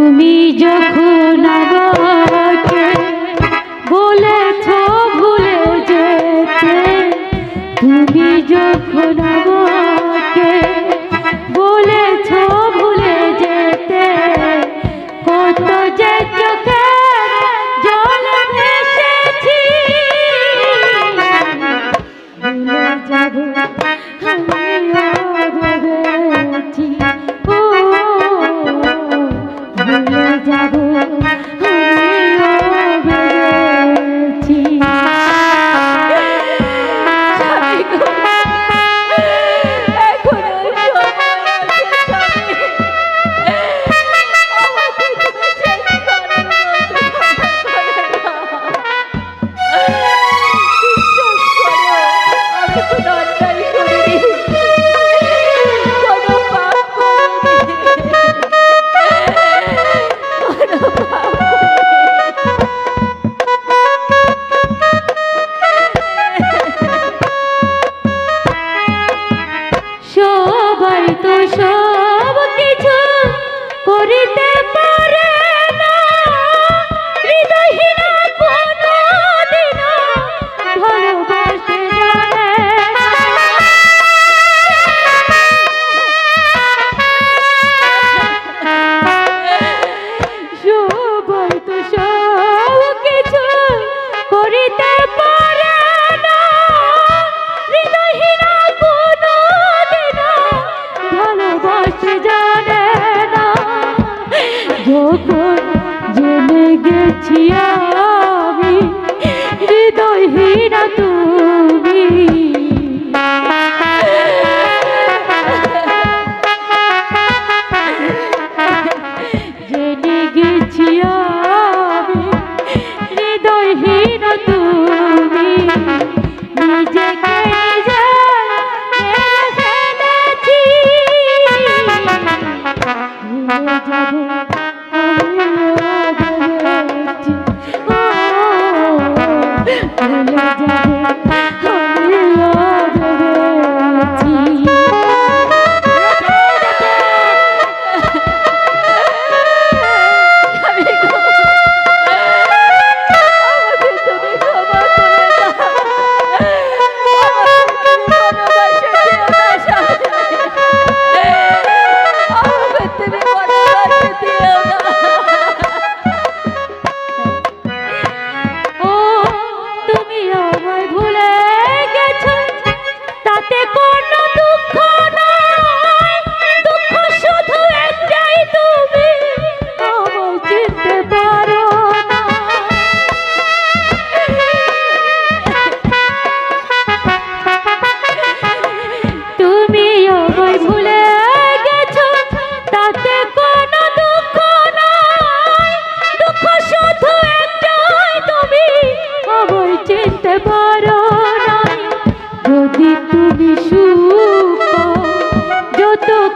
তুমি যখন আমাকে বলেছ ভুলে যেতে, তুমি যখন আমাকে বলেছ ভুলে যেতে, কত যে চোখে জল ভেসেছি, ভুলে যাব আমিও ভেবেছি, ও ভুলে যাব আমিও ভেবেছি। সবাই তো সব কিছু করিতে পারে না, হৃদয়হীনা কোনদিনও ভালোবাসতে জানে না। সবাই তো সব কিছু করিতে পারে না, হৃদয়হীনা ভালোবাসতে জানে না। যখন জেনে গেছি আমি হৃদয়হীনা তুমি, জেনে গেছি আমি হৃদয়হীনা তুমি, নিজেকে নিজে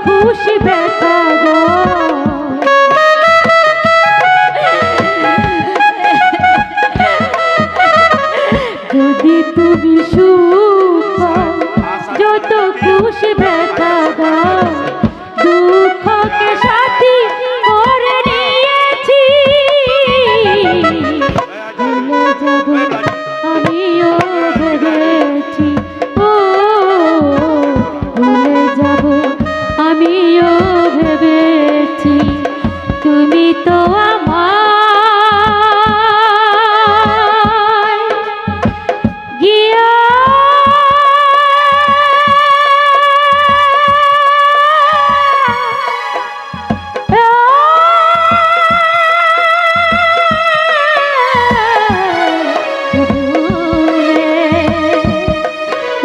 খুশি ব্যথা যদি তুমি সুখ যত খুশি ব্যথা দুঃখকে সাথী করে নিয়েছি, ভুলে যাব আমিও ভেবেছি, ও ভুলে যাব আমিও ভেবেছি, তুমি তো আমায় গিয়া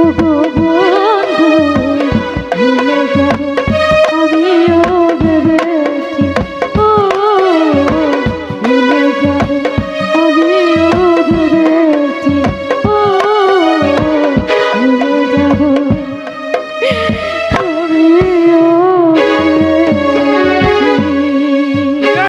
ভুলে